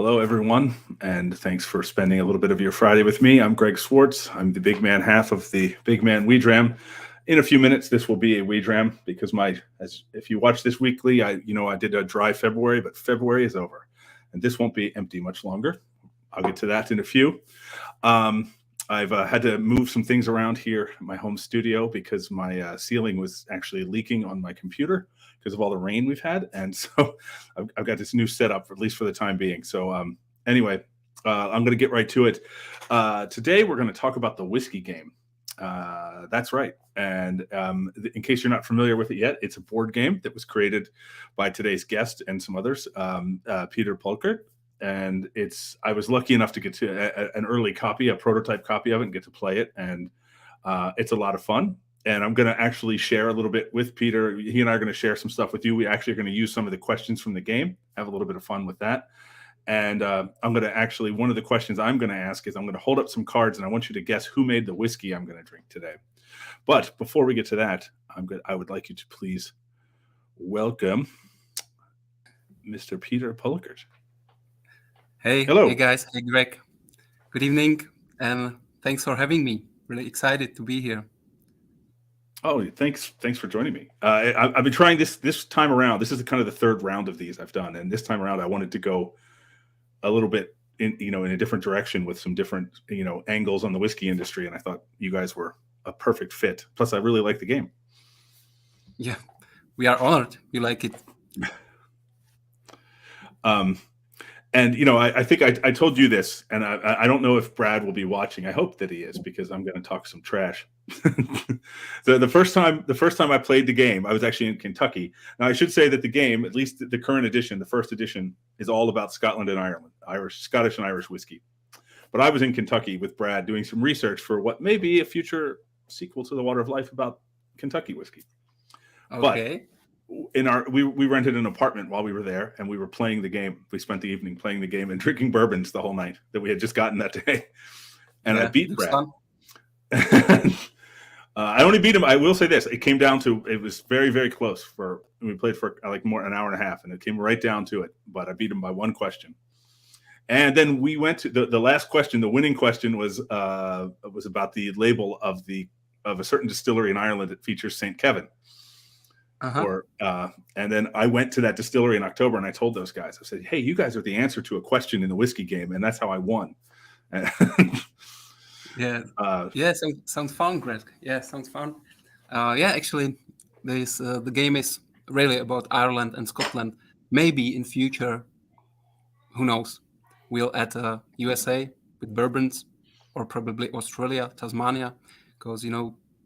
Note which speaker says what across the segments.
Speaker 1: Hello, everyone, and thanks for spending a little bit of your Friday with me. I'm Greg Swartz. I'm the big man half of the big man Dram. In a few minutes, this will be a Dram because if you watch this weekly, I did a dry February, but February is over, and this won't be empty much longer. I'll get to that in a few. I've had to move some things around here in my home studio because my ceiling was actually leaking on my computer because of all the rain we've had. And so I've got this new setup, at least for the time being. So anyway, I'm going to get right to it. Today, we're going to talk about the whiskey game. That's right. And in case you're not familiar with it yet, it's a board game that was created by today's guest and some others, Petr Pulkert. And I was lucky enough to get to an early copy, a prototype copy of it, and get to play it. And it's a lot of fun. And I'm going to actually share a little bit with Peter. He and I are going to share some stuff with you. We actually are going to use some of the questions from the game, have a little bit of fun with that. And one of the questions I'm going to ask is I'm going to hold up some cards and I want you to guess who made the whiskey I'm going to drink today. But before we get to that, I would like you to please welcome Mr. Petr Pulkert.
Speaker 2: Hey,
Speaker 1: hello.
Speaker 2: Hey guys, hey Greg. Good evening, and thanks for having me. Really excited to be here.
Speaker 1: Oh, thanks for joining me. I've been trying this time around. This is kind of the third round of these I've done, and this time around I wanted to go a little bit in a different direction with some different angles on the whiskey industry, and I thought you guys were a perfect fit. Plus, I really like the game.
Speaker 2: Yeah, we are honored you like it.
Speaker 1: And I think I told you this, and I don't know if Brad will be watching. I hope that he is, because I'm going to talk some trash. The first time I played the game, I was actually in Kentucky. Now I should say that the game, at least the current edition, the first edition, is all about Scotland and Ireland, Scottish and Irish whiskey. But I was in Kentucky with Brad doing some research for what may be a future sequel to The Water of Life about Kentucky whiskey.
Speaker 2: Okay.
Speaker 1: But we rented an apartment while we were there, and we were playing the game. We spent the evening playing the game and drinking bourbons the whole night that we had just gotten that day. And yeah, I beat Brad. I only beat him. I will say this: it was very, very close. We played for like an hour and a half, and it came right down to it. But I beat him by one question. And then we went to the last question. The winning question was about the label of a certain distillery in Ireland that features St. Kevin.
Speaker 2: Uh-huh.
Speaker 1: And then I went to that distillery in October, and I told those guys, I said, "Hey, you guys are the answer to a question in the whiskey game," and that's how I won.
Speaker 2: Sounds fun, Greg. Yeah, sounds fun. Actually, the game is really about Ireland and Scotland. Maybe in future, who knows? We'll add USA with bourbons, or probably Australia, Tasmania, because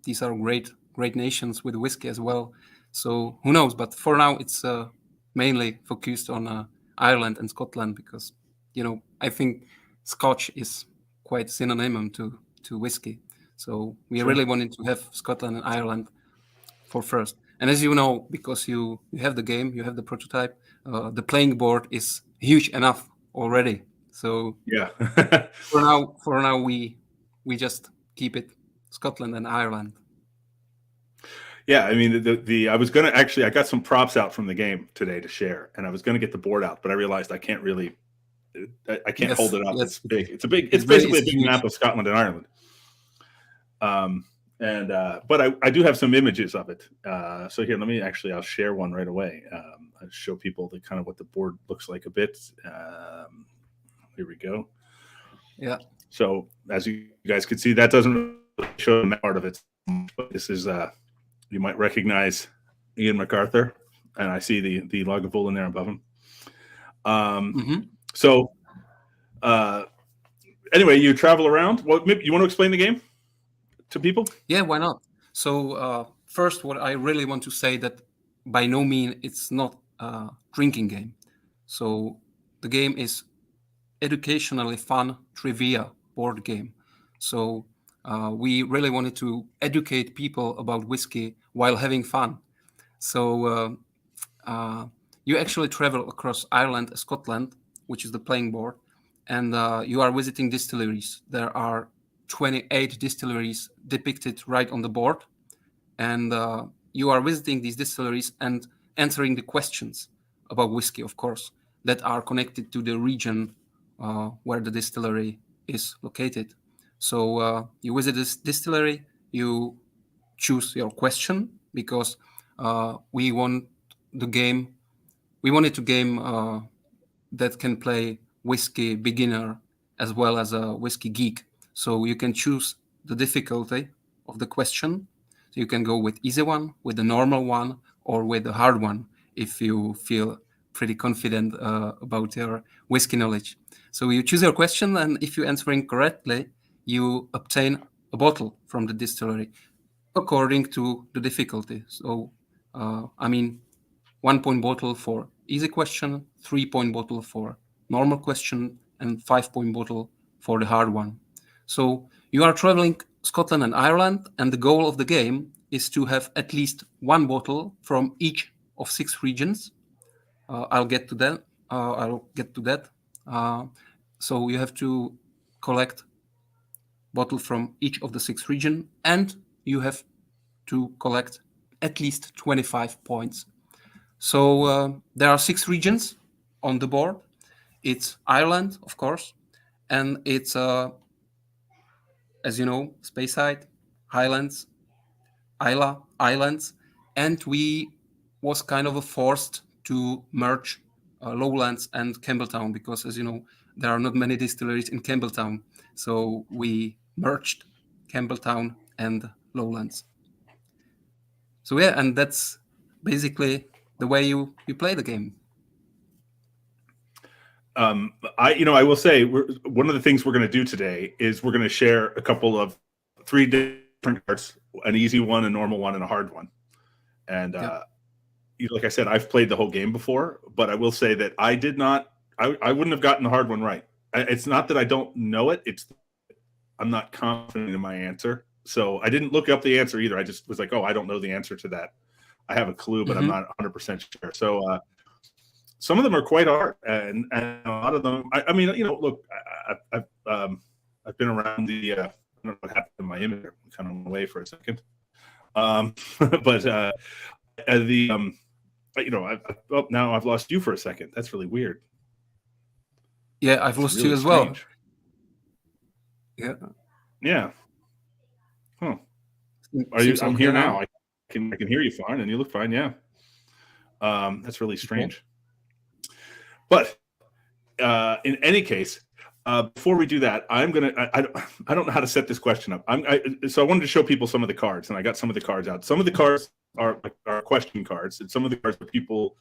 Speaker 2: these are great nations with whiskey as well. So who knows? But for now, it's mainly focused on Ireland and Scotland because, I think Scotch is quite synonym to whiskey. So we really wanted to have Scotland and Ireland for first. And as you know, because you have the game, you have the prototype, the playing board is huge enough already. So
Speaker 1: yeah,
Speaker 2: for now we just keep it Scotland and Ireland.
Speaker 1: Yeah, I mean, I was going to I got some props out from the game today to share, and I was going to get the board out, but I realized I can't hold it up. It's big. It's basically a big map of Scotland and Ireland. But I do have some images of it. So here, I'll share one right away. I'll show people what the board looks like a bit. Here we go.
Speaker 2: Yeah.
Speaker 1: So as you guys can see, that doesn't really show the part of it, but this is you might recognize Ian MacArthur, and I see the Lagavulin there above him. So anyway, you travel around. Well, you want to explain the game to people?
Speaker 2: Yeah, why not? So first, what I really want to say that by no means it's not a drinking game. So the game is educationally fun trivia board game. So we really wanted to educate people about whiskey while having fun. So you actually travel across Ireland and Scotland, which is the playing board, and you are visiting distilleries. There are 28 distilleries depicted right on the board, and you are visiting these distilleries and answering the questions about whiskey, of course, that are connected to the region where the distillery is located. So you visit this distillery, you choose your question, because we want the game. We wanted to game that can play whiskey beginner as well as a whiskey geek. So you can choose the difficulty of the question. So you can go with easy one, with the normal one, or with the hard one if you feel pretty confident about your whiskey knowledge. So you choose your question, and if you answer incorrectly, you obtain a bottle from the distillery according to the difficulty. So, 1 point bottle for easy question, 3 point bottle for normal question, and 5 point bottle for the hard one. So you are traveling Scotland and Ireland, and the goal of the game is to have at least one bottle from each of 6 regions. I'll get to that. So you have to collect bottle from each of the 6 regions, and you have to collect at least 25 points. So there are 6 regions on the board. It's Ireland, of course, and it's, as you know, Speyside, Highlands, Isla Islands, and we was kind of forced to merge Lowlands and Campbelltown, because, as you know, there are not many distilleries in Campbelltown. So we merged Campbelltown and Lowlands. So yeah, and that's basically the way you play the game.
Speaker 1: I will say one of the things we're going to do today is we're going to share a couple of 3 different cards, an easy one, a normal one, and a hard one. And like I said, I've played the whole game before, but I will say that I wouldn't have gotten the hard one right. It's not that I don't know it. I'm not confident in my answer. So I didn't look up the answer either. I just was like, oh, I don't know the answer to that. I have a clue, but I'm not 100% sure. So some of them are quite hard, and a lot of them. I mean, look, I've been around the. I don't know what happened to my image. I'm kind of away for a second. But now I've lost you for a second. That's really weird.
Speaker 2: Yeah, I've lost you as well. Yeah.
Speaker 1: Yeah. Huh. I'm here now. I can hear you fine, and you look fine. Yeah. That's really strange. Okay. But in any case, before we do that, I don't know how to set this question up. So I wanted to show people some of the cards, and I got some of the cards out. Some of the cards are question cards, and some of the cards are people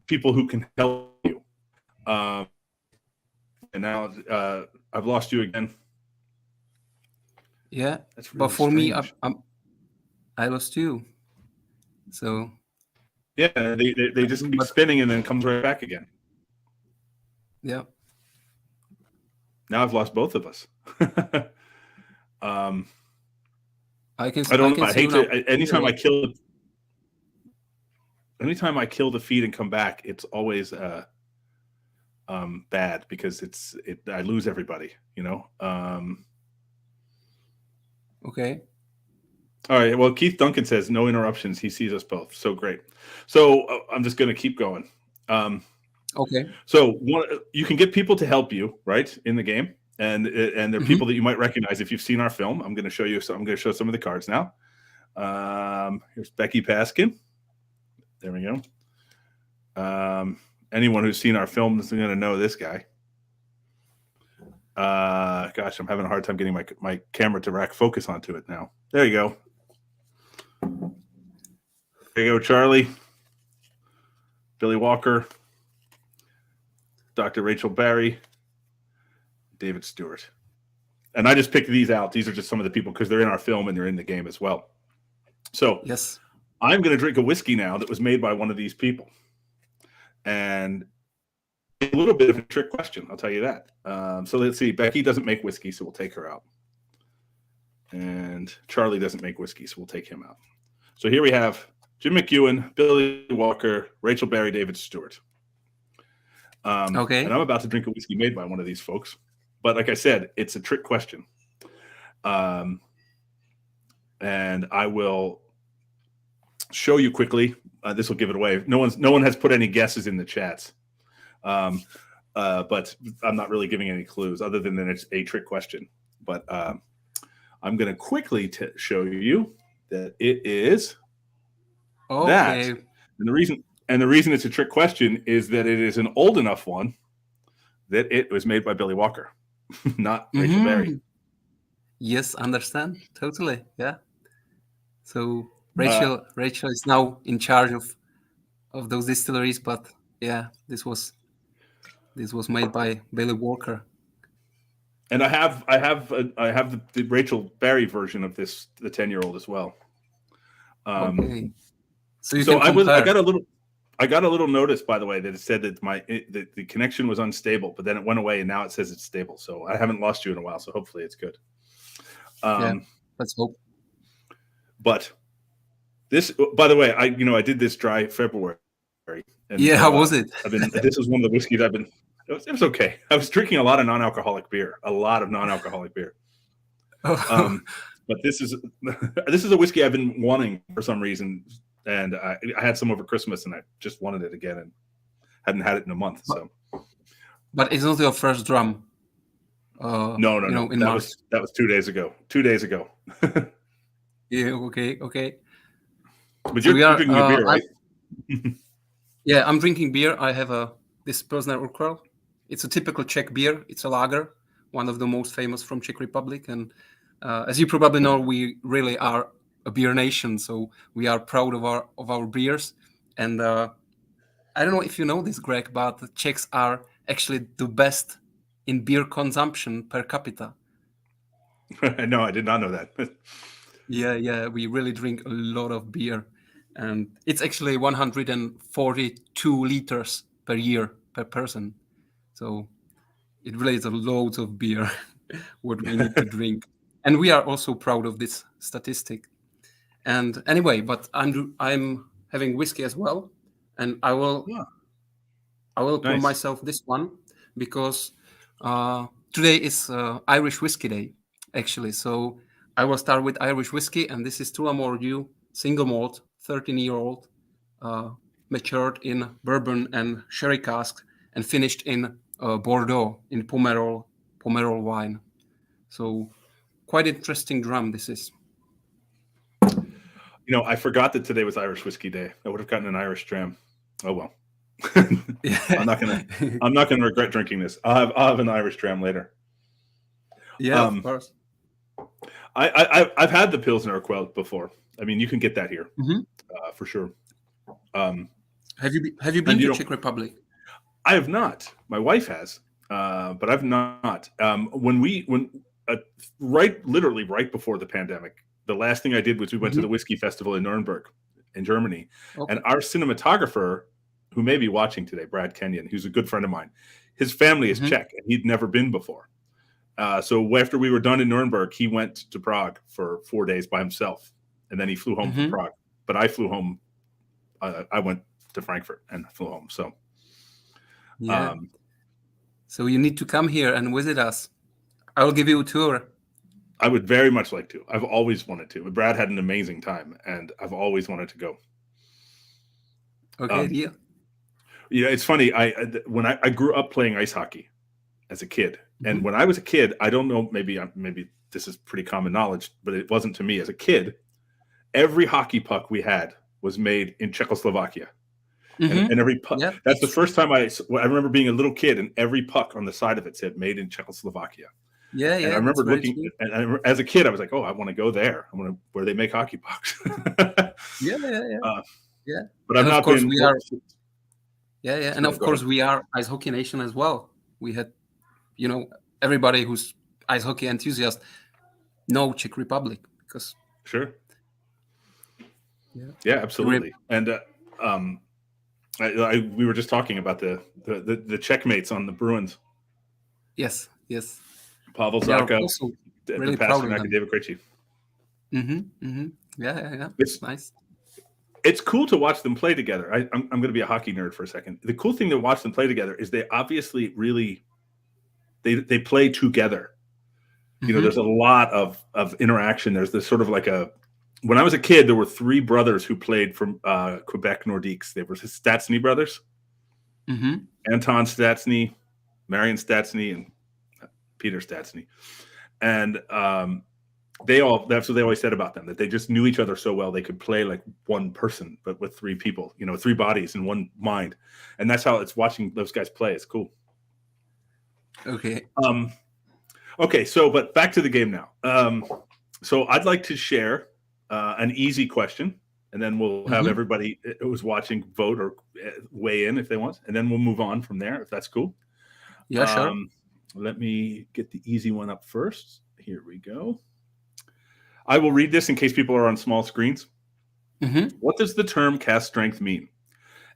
Speaker 1: who can help you. And now I've lost you again.
Speaker 2: Yeah,
Speaker 1: that's really
Speaker 2: but for
Speaker 1: strange.
Speaker 2: me, I lost you. So
Speaker 1: yeah, they just keep spinning and then comes right back again.
Speaker 2: Yeah.
Speaker 1: Now I've lost both of us.
Speaker 2: I don't
Speaker 1: know. I hate to. Anytime I kill the feed and come back, it's always bad, because I lose everybody.
Speaker 2: Okay.
Speaker 1: All right. Well, Keith Duncan says no interruptions. He sees us both. So great. So I'm just going to keep going.
Speaker 2: Okay.
Speaker 1: So you can get people to help you, right, in the game, and they're people that you might recognize if you've seen our film. I'm going to show you. So I'm going to show some of the cards now. Here's Becky Paskin. There we go. Anyone who's seen our film is going to know this guy. Gosh, I'm having a hard time getting my camera to rack focus onto it now. There you go. There you go, Charlie. Billy Walker. Dr. Rachel Barry, David Stewart. And I just picked these out. These are just some of the people because they're in our film and they're in the game as well. So
Speaker 2: yes,
Speaker 1: I'm going to drink a whiskey now that was made by one of these people. And a little bit of a trick question, I'll tell you that. So let's see. Becky doesn't make whiskey, so we'll take her out. And Charlie doesn't make whiskey, so we'll take him out. So here we have Jim McEwen, Billy Walker, Rachel Barry, David Stewart.
Speaker 2: Okay.
Speaker 1: And I'm about to drink a whiskey made by one of these folks. But like I said, it's a trick question. And I will show you quickly. This will give it away. No one has put any guesses in the chats. but I'm not really giving any clues other than it's a trick question. But I'm going to quickly show you that it is that.
Speaker 2: Okay.
Speaker 1: And the reason it's a trick question is that it is an old enough one that it was made by Billy Walker, not Rachel Berry.
Speaker 2: Yes, understand totally. Yeah. So Rachel is now in charge of those distilleries, but yeah, this was made by Billy Walker.
Speaker 1: And I have the Rachel Berry version of this, the 10-year-old as well.
Speaker 2: Okay. So you
Speaker 1: so
Speaker 2: can compare.
Speaker 1: I got a little notice, by the way, that it said that the connection was unstable, but then it went away and now it says it's stable. So I haven't lost you in a while. So hopefully it's good.
Speaker 2: Yeah, let's hope.
Speaker 1: But this, by the way, I did this dry February. And
Speaker 2: yeah, how was it?
Speaker 1: This is one of the whiskeys I've been. It was okay. I was drinking a lot of non-alcoholic beer. But this is a whiskey I've been wanting for some reason, and I had some over Christmas, and I just wanted it again, and hadn't had it in a month. So,
Speaker 2: but it's not your first drum.
Speaker 1: No. That was 2 days ago. 2 days ago.
Speaker 2: Yeah. Okay.
Speaker 1: But you're drinking a beer, right?
Speaker 2: Yeah, I'm drinking beer. I have this Pilsner Urquell. It's a typical Czech beer. It's a lager, one of the most famous from Czech Republic. And as you probably know, we really are a beer nation. So we are proud of our beers. And I don't know if you know this, Greg, but the Czechs are actually the best in beer consumption per capita.
Speaker 1: No, I did not know that.
Speaker 2: Yeah, we really drink a lot of beer. And it's actually 142 liters per year per person. So it really is a lot of beer what we need to drink. And we are also proud of this statistic. And anyway, but I'm having whiskey as well. And I will pour myself this one because today is Irish Whiskey Day, actually. So I will start with Irish whiskey, and this is Tullamore Dew single malt, 13-year-old, matured in bourbon and sherry cask, and finished in Bordeaux in Pomerol wine. So quite interesting drum this is.
Speaker 1: I forgot that today was Irish Whiskey Day. I would have gotten an Irish dram. Oh well. I'm not gonna regret drinking this. I'll have an Irish dram later.
Speaker 2: Yeah, of course.
Speaker 1: I've had the Pilsner Urquell before. I mean, you can get that here for sure.
Speaker 2: Have you been to Czech Republic?
Speaker 1: I have not. My wife has, but I've not. Literally right before the pandemic, the last thing I did was we went to the whiskey festival in Nuremberg, in Germany, and our cinematographer, who may be watching today, Brad Kenyon, who's a good friend of mine, his family is Czech, and he'd never been before. So after we were done in Nuremberg, he went to Prague for 4 days by himself, and then he flew home from Prague. But I flew home. I went to Frankfurt and flew home. So,
Speaker 2: so you need to come here and visit us. I will give you a tour.
Speaker 1: I would very much like to. I've always wanted to. Brad had an amazing time, and I've always wanted to go.
Speaker 2: Okay, deal.
Speaker 1: Yeah, it's funny. When I grew up playing ice hockey as a kid, and when I was a kid, I don't know, maybe this is pretty common knowledge, but it wasn't to me as a kid. Every hockey puck we had was made in Czechoslovakia, and every puck. Yep. That's the first time I remember being a little kid, and every puck on the side of it said "Made in Czechoslovakia."
Speaker 2: Yeah.
Speaker 1: And I remember looking, and as a kid, I was like, "Oh, I want to go there. I want to where they make hockey pucks."
Speaker 2: Yeah.
Speaker 1: But I've not been.
Speaker 2: Yeah. And of course, we are ice hockey nation as well. We had, everybody who's ice hockey enthusiast know Czech Republic because.
Speaker 1: Sure. Yeah, absolutely. And we were just talking about the Czechmates on the Bruins.
Speaker 2: Yes.
Speaker 1: Pavel Zarko,
Speaker 2: really
Speaker 1: the Pasternak, David Krejci.
Speaker 2: Yeah.
Speaker 1: It's
Speaker 2: nice.
Speaker 1: It's cool to watch them play together. I'm going to be a hockey nerd for a second. The cool thing to watch them play together is they obviously really they play together. There's a lot of interaction. There's this sort of like when I was a kid, there were three brothers who played from Quebec Nordiques. They were the Stastny brothers. Anton Stastny, Marion Statsny and Peter Statsny, and that's what they always said about them, that they just knew each other so well they could play like one person, but with three people, three bodies in one mind, and that's how it's watching those guys play. It's cool.
Speaker 2: Okay.
Speaker 1: Okay. So, but back to the game now. So I'd like to share an easy question, and then we'll have everybody who's watching vote or weigh in if they want, and then we'll move on from there if that's cool.
Speaker 2: Yeah, sure.
Speaker 1: Let me get the easy one up first. Here we go. I will read this in case people are on small screens. What does the term cast strength mean?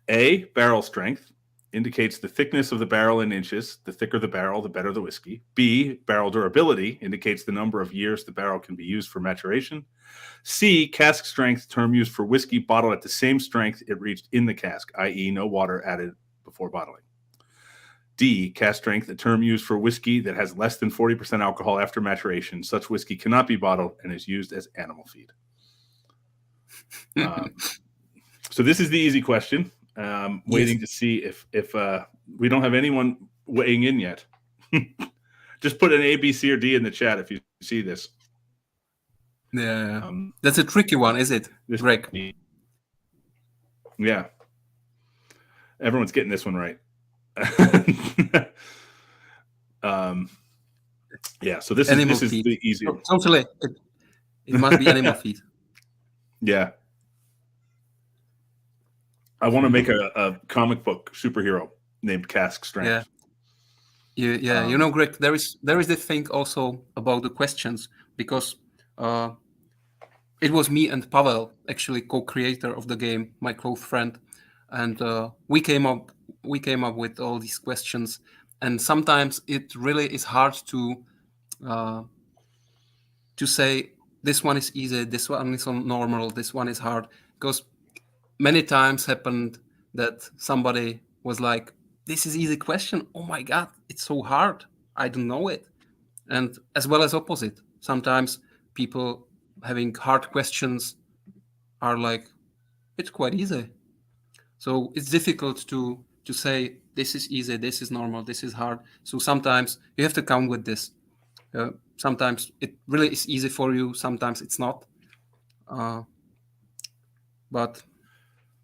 Speaker 1: A, barrel strength indicates the thickness of the barrel in inches. The thicker the barrel, the better the whiskey. B, barrel durability indicates the number of years the barrel can be used for maturation. C, cask strength, term used for whiskey bottled at the same strength it reached in the cask, i.e. no water added before bottling. D, cask strength, a term used for whiskey that has less than 40% alcohol after maturation. Such whiskey cannot be bottled and is used as animal feed. So this is the easy question. Waiting to see if we don't have anyone weighing in yet. Just put an A, B, C, or D in the chat if you see this.
Speaker 2: Yeah, that's a tricky one, is it, Greg?
Speaker 1: Yeah, everyone's getting this one right. Yeah, so this is the easy one.
Speaker 2: Totally, it must be animal feed.
Speaker 1: Yeah. I want to make a comic book superhero named Cask Strength.
Speaker 2: Yeah. Greg, there is the thing also about the questions, because it was me and Pavel, actually co-creator of the game, my close friend, and we came up with all these questions, and sometimes it really is hard to say this one is easy, this one is normal, this one is hard, because many times happened that somebody was like, this is easy question, oh my god, it's so hard, I don't know it. And as well as opposite, sometimes people having hard questions are like, it's quite easy. So it's difficult to say this is easy, this is normal, this is hard. So sometimes you have to come with this. Sometimes it really is easy for you, sometimes it's not. But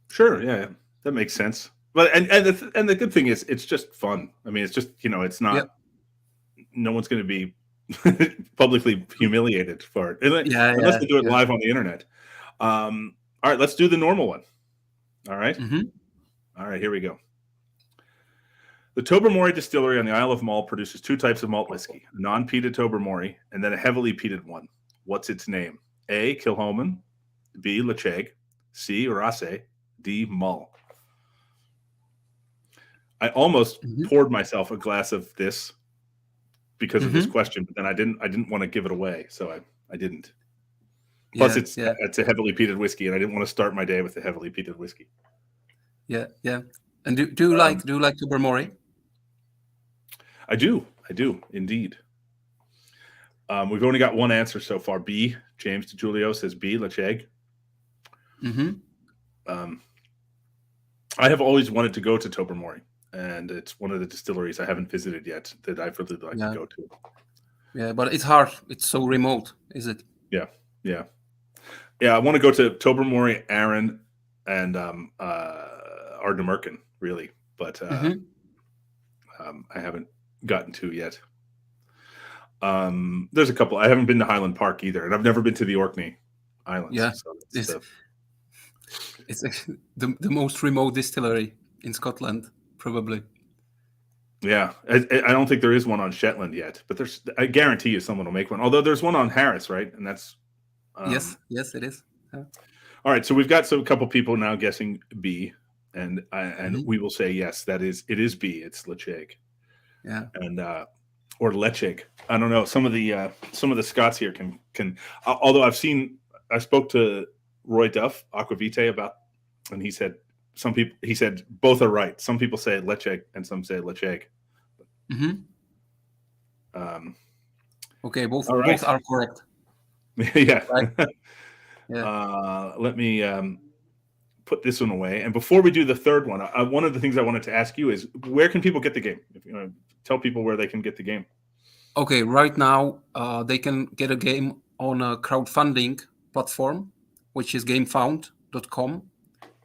Speaker 1: sure, yeah, that makes sense. But and the good thing is, it's just fun. I mean, it's just it's not. Yep. No one's going to be publicly humiliated for it, unless they do it live on the internet. All right, let's do the normal one. All right. All right, here we go. The Tobermory distillery on the Isle of Mull produces two types of malt whiskey: a non-peated Tobermory and then a heavily peated one. What's its name? A, Kilchoman. B, Lecheg. C, Rasse. D, Mull. I almost poured myself a glass of this because of this question, but then I didn't want to give it away, so I didn't. Plus, it's a heavily peated whiskey, and I didn't want to start my day with a heavily peated whiskey.
Speaker 2: Yeah. And do you like Tobermory?
Speaker 1: I do indeed. We've only got one answer so far. B, James DeGiulio says B, Lecheg. I have always wanted to go to Tobermory, and it's one of the distilleries I haven't visited yet that I'd really like to go to.
Speaker 2: Yeah, but it's hard. It's so remote, is it?
Speaker 1: Yeah. I want to go to Tobermory, Arran, and Ardnamurchan, really, but I haven't gotten to yet. There's a couple. I haven't been to Highland Park either, and I've never been to the Orkney Islands.
Speaker 2: Yeah, so it's the most remote distillery in Scotland, probably.
Speaker 1: Yeah, I don't think there is one on Shetland yet, but I guarantee you someone will make one. Although there's one on Harris, right? And that's
Speaker 2: yes, it is. Yeah.
Speaker 1: All right, so we've got a couple people now guessing B, and we will say yes, it is B. It's Lecheg.
Speaker 2: Yeah,
Speaker 1: and or Lecheg. I don't know. Some of the Scots here can. Although I spoke to Roy Duff, Aquavitae, about, and he said both are right. Some people say Lecheg and some say Lecheg.
Speaker 2: Okay, both are correct.
Speaker 1: Yeah.
Speaker 2: Right.
Speaker 1: Yeah. Let me put this one away. And before we do the third one, one of the things I wanted to ask you is, where can people get the game? If tell people where they can get the game.
Speaker 2: Okay, right now they can get a game on a crowdfunding platform, which is gamefound.com.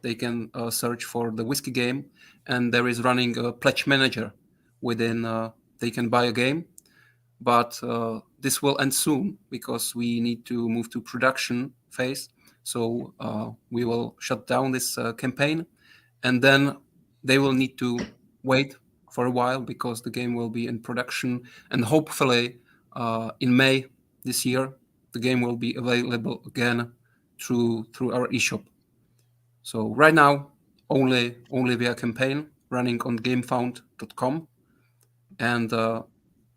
Speaker 2: They can search for the whiskey game, and there is running a pledge manager within. They can buy a game, but this will end soon because we need to move to production phase. So we will shut down this campaign, and then they will need to wait for a while because the game will be in production, and hopefully in May this year the game will be available again through our eShop. So right now only via campaign running on gamefound.com, and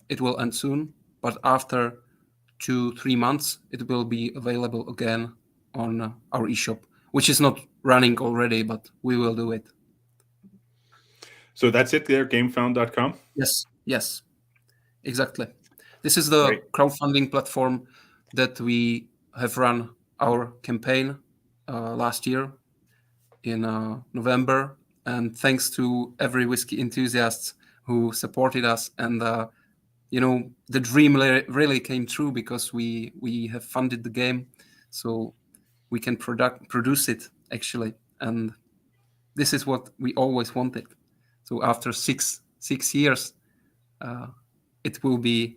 Speaker 2: it will end soon. But after 2-3 months, it will be available again on our eShop, which is not running already, but we will do it.
Speaker 1: So that's it there, gamefound.com?
Speaker 2: Yes, exactly. This is the
Speaker 1: Great.
Speaker 2: crowdfunding platform that we have run our campaign last year in November. And thanks to every whiskey enthusiast who supported us. And, the dream really came true because we have funded the game. So we can produce it, actually. And this is what we always wanted. So after six years, it will be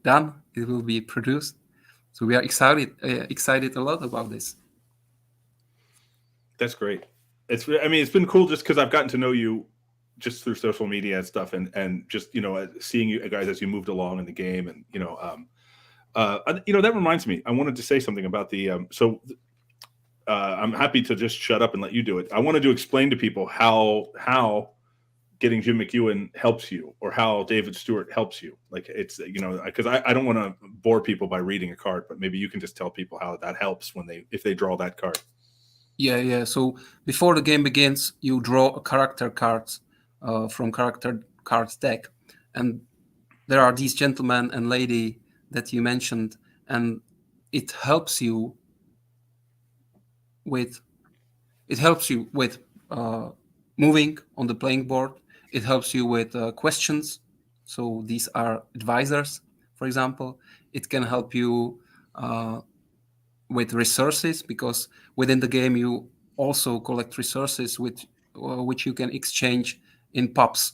Speaker 2: done. It will be produced. So we are excited a lot about this.
Speaker 1: That's great. It's been cool just because I've gotten to know you just through social media and stuff, and just seeing you guys as you moved along in the game, and that reminds me. I wanted to say something about the I'm happy to just shut up and let you do it. I wanted to explain to people how getting Jim McEwen helps you, or how David Stewart helps you. Like, it's, because I don't want to bore people by reading a card, but maybe you can just tell people how that helps if they draw that card.
Speaker 2: Yeah. So before the game begins, you draw a character cards from character cards deck, and there are these gentlemen and lady that you mentioned, and it helps you with moving on the playing board. It helps you with questions. So these are advisors, for example. It can help you with resources, because within the game you also collect resources which you can exchange in pubs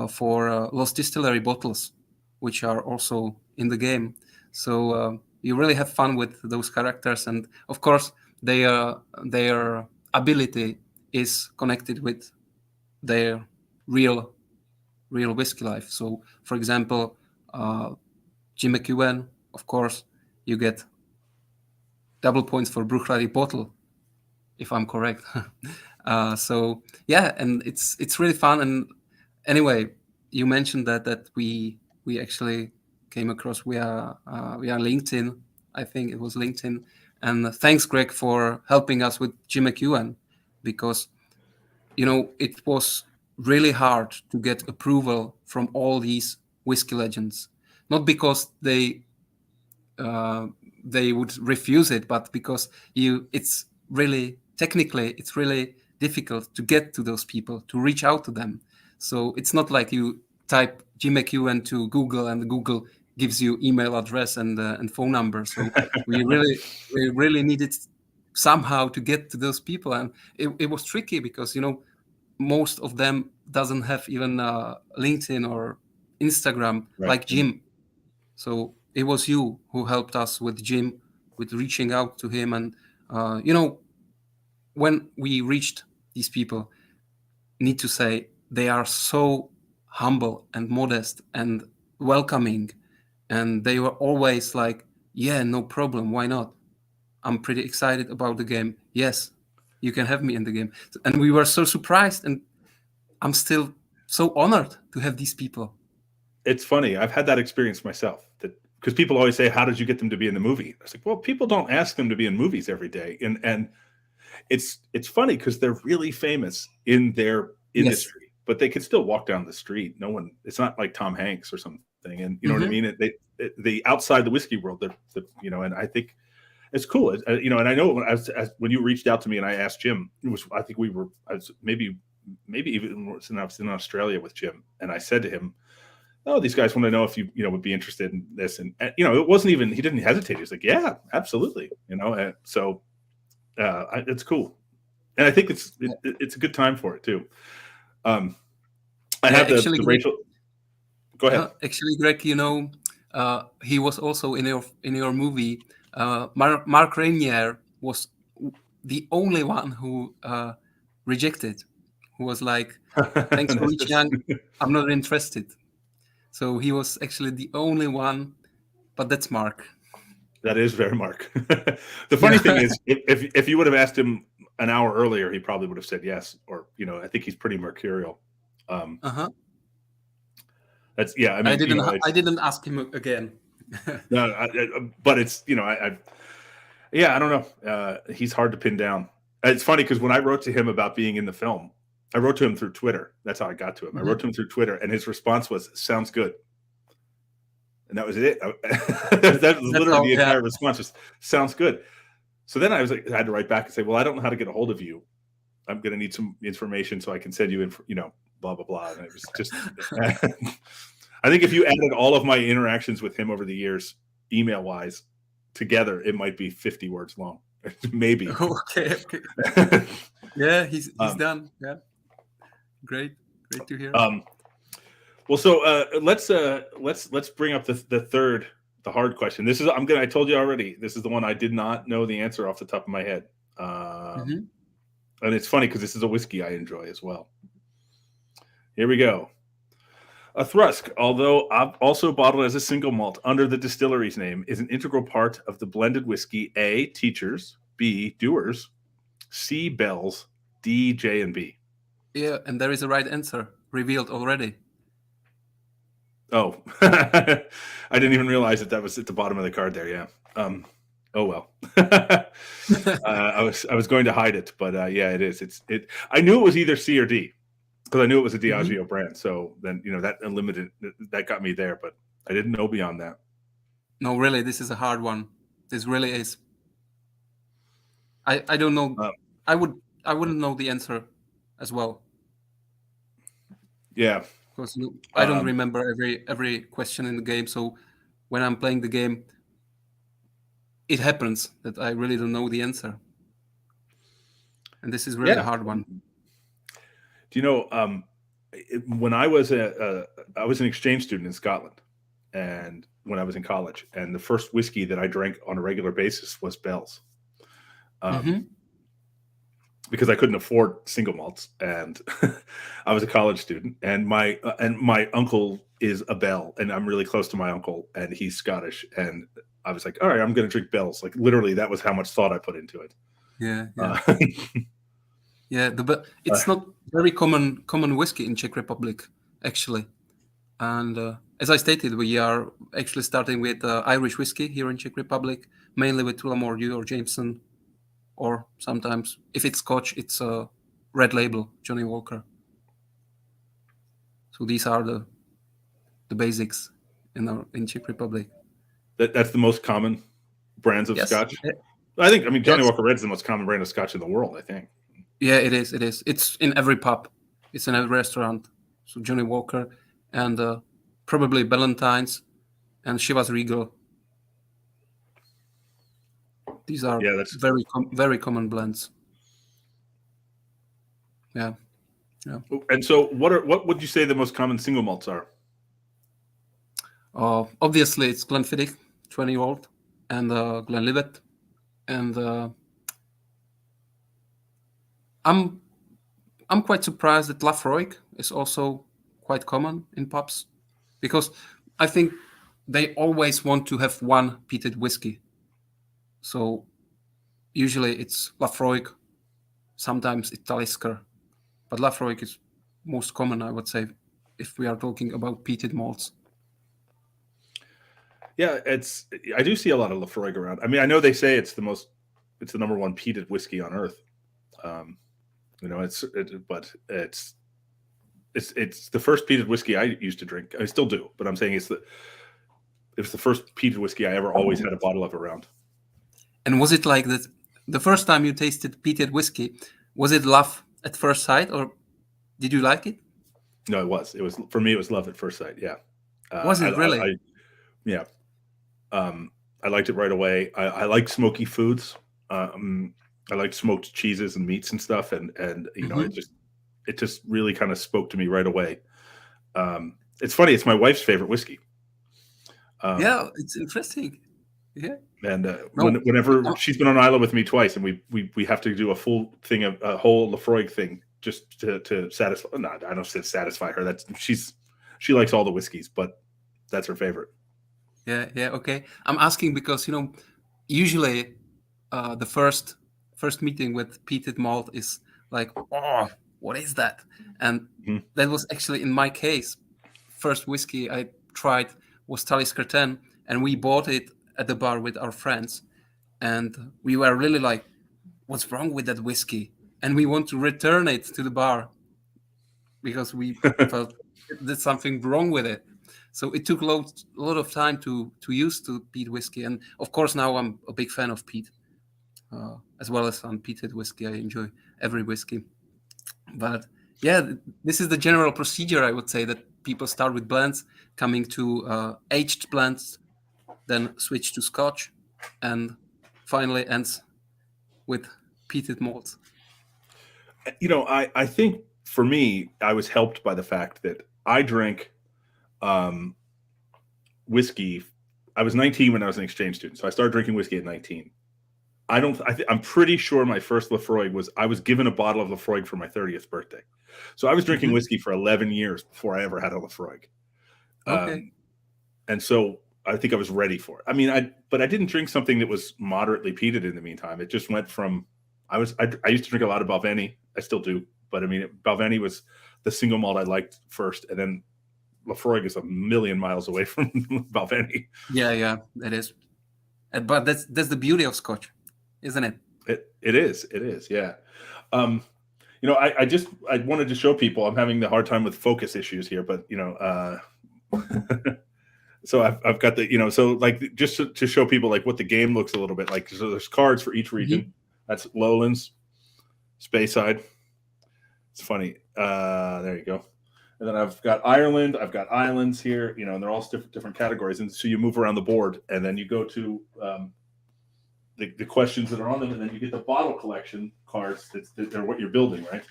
Speaker 2: for lost distillery bottles, which are also in the game. So you really have fun with those characters, and of course their ability is connected with their real whiskey life. So, for example, Jim McEwen, of course, you get double points for Bruichladdich bottle, if I'm correct. So yeah, and it's really fun. And anyway, you mentioned that we actually came across via LinkedIn. I think it was LinkedIn. And thanks, Greg, for helping us with Jim McEwen, because it was really hard to get approval from all these whiskey legends, not because they would refuse it, but because it's really difficult to get to those people, to reach out to them. So it's not like you type Jim McEwen to Google and Google gives you email address and phone number. So we really needed somehow to get to those people, and it was tricky because most of them doesn't have even LinkedIn or Instagram,
Speaker 1: right,
Speaker 2: like Jim. So it was you who helped us with Jim, with reaching out to him. And when we reached these people, need to say they are so humble and modest and welcoming, and they were always like, yeah, no problem, why not? I'm pretty excited about the game. Yes, you can have me in the game. And we were so surprised, and I'm still so honored to have these people.
Speaker 1: It's funny. I've had that experience myself, because people always say, how did you get them to be in the movie? I was like, well, people don't ask them to be in movies every day. And it's funny because they're really famous in their industry, yes, but they can still walk down the street. It's not like Tom Hanks or something. And you know what I mean? They outside the whiskey world, and I think it's cool. And I know when you reached out to me and I asked Jim, I think maybe maybe even when I was in Australia with Jim, and I said to him, "Oh, these guys want to know if you would be interested in this," and it wasn't even, he didn't hesitate. He was like, "Yeah, absolutely," and so it's cool, and I think it's a good time for it too. I have the Rachel. Go ahead.
Speaker 2: Actually, Greg, he was also in your movie. Mark Rainier was the only one who rejected, who was like, "Thanks for reaching out. I'm not interested." So he was actually the only one, but that's Mark.
Speaker 1: That is very Mark. The funny thing is, if you would have asked him an hour earlier, he probably would have said yes, or I think he's pretty mercurial. That's I mean,
Speaker 2: I didn't ask him again.
Speaker 1: No, but it's I don't know. He's hard to pin down. It's funny because when I wrote to him about being in the film, I wrote to him through Twitter. That's how I got to him. I wrote to him through Twitter, and his response was, "Sounds good." And that was it. That was literally the entire response. Just sounds good. So then I had to write back and say, "Well, I don't know how to get a hold of you. I'm going to need some information so I can send you blah blah blah." And it was just. I think if you added all of my interactions with him over the years, email wise, together, it might be 50 words long, maybe.
Speaker 2: Okay. Yeah, he's done. Yeah, great to hear.
Speaker 1: Well, so let's bring up the hard question. I told you already, this is the one I did not know the answer off the top of my head. And it's funny because this is a whiskey I enjoy as well. Here we go. A Thrusk, although also bottled as a single malt under the distillery's name, is an integral part of the blended whiskey A, Teachers, B, Doers, C, Bells, D, J, and B.
Speaker 2: Yeah, and there is a right answer revealed already.
Speaker 1: Oh, I didn't even realize that was at the bottom of the card there. Yeah. Oh well. I was going to hide it, but yeah, it is. I knew it was either C or D, because I knew it was a Diageo brand. So then that got me there, but I didn't know beyond that.
Speaker 2: No, really, this is a hard one. This really is. I don't know. I wouldn't know the answer as well.
Speaker 1: Yeah.
Speaker 2: Because I don't remember every question in the game. So when I'm playing the game, it happens that I really don't know the answer. And this is really a hard one.
Speaker 1: Do you know, when I was I was an exchange student in Scotland, and when I was in college, and the first whiskey that I drank on a regular basis was Bell's. Because I couldn't afford single malts, and I was a college student, and my uncle is a Bell, and I'm really close to my uncle, and he's Scottish, and I was like, all right, I'm going to drink Bell's. Like literally, that was how much thought I put into it.
Speaker 2: Yeah. Yeah, it's not very common whiskey in Czech Republic, actually. And as I stated, we are actually starting with Irish whiskey here in Czech Republic, mainly with Tullamore Dew or Jameson, or sometimes, if it's Scotch, it's a red label, Johnny Walker. So these are the basics in Czech Republic.
Speaker 1: That's the most common brands of Scotch? I think, Johnny Walker Red is the most common brand of Scotch in the world, I think.
Speaker 2: Yeah, it is. It's in every pub. It's in every restaurant. So Johnny Walker and probably Ballantine's and Chivas Regal. These are very common blends. Yeah.
Speaker 1: And so, what would you say the most common single malts are?
Speaker 2: Obviously, it's Glenfiddich, 20-year-old, and Glenlivet, and I'm quite surprised that Lafroig is also quite common in pubs, because I think they always want to have one peated whiskey. So usually it's Lafroig, sometimes it's Talisker, but Lafroig is most common, I would say, if we are talking about peated malts.
Speaker 1: Yeah, I do see a lot of Lafroig around. I know they say it's the number one peated whiskey on earth. But it's the first peated whiskey I used to drink. I still do, but I'm saying it was the first peated whiskey I ever always had a bottle of around.
Speaker 2: And was it like that? The first time you tasted peated whiskey, was it love at first sight, or Did you like it?
Speaker 1: No, it was for me. It was love at first sight. Yeah,
Speaker 2: Was it really?
Speaker 1: yeah. I liked it right away. I like smoky foods. I like smoked cheeses and meats and stuff, and
Speaker 2: Hmm.
Speaker 1: it just really kind of spoke to me right away. It's funny. It's my wife's favorite whiskey. Um,
Speaker 2: Yeah, it's interesting. Yeah.
Speaker 1: and
Speaker 2: No.
Speaker 1: whenever
Speaker 2: uh,
Speaker 1: she's been on Isla with me twice, and we have to do a full thing of a whole Lafroig thing just to satisfy. No, I don't say satisfy her. She likes all the whiskeys, but that's her favorite.
Speaker 2: Yeah, yeah, okay. I'm asking because usually the first meeting with peated malt is like, oh, what is that? And
Speaker 1: Mhm.
Speaker 2: that was actually in my case. First whiskey I tried was Talisker 10, and we bought it at the bar with our friends, and we were really like, what's wrong with that whiskey? And we want to return it to the bar because we felt there's something wrong with it. So it took a lot of time to use to peat whiskey, and of course now I'm a big fan of peat, as well as unpeated whiskey. I enjoy every whiskey, but yeah, this is the general procedure. I would say that people start with blends, coming to aged blends, then switch to Scotch, and finally ends with peated malts.
Speaker 1: I think for me, I was helped by the fact that I drank um, whiskey. I was 19 when I was an exchange student, so I started drinking whiskey at 19. I don't. I'm pretty sure my first Lafroig was I was given a bottle of Lafroig for my 30th birthday, so I was drinking
Speaker 2: Hmm.
Speaker 1: whiskey for 11 years before I ever had a Lafroig,
Speaker 2: Okay.
Speaker 1: um, and so I think I was ready for it. I mean, but I didn't drink something that was moderately peated in the meantime. It just went from I used to drink a lot of Balvenie. I still do, but I mean, Balvenie was the single malt I liked first, and then Lafroig is a million miles away from Balvenie.
Speaker 2: Yeah, yeah, that is. But that's the beauty of Scotch, isn't it?
Speaker 1: It is, yeah. Um, I wanted to show people I'm having the hard time with focus issues here, but so I've got the so like just to show people like what the game looks a little bit like. So there's cards for each region.
Speaker 2: Hmm.
Speaker 1: That's Lowlands, Speyside. It's funny. There you go. And then I've got Ireland. I've got islands here. And they're all different categories. And so you move around the board, and then you go to the questions that are on them, and then you get the bottle collection cards. They're what you're building, right?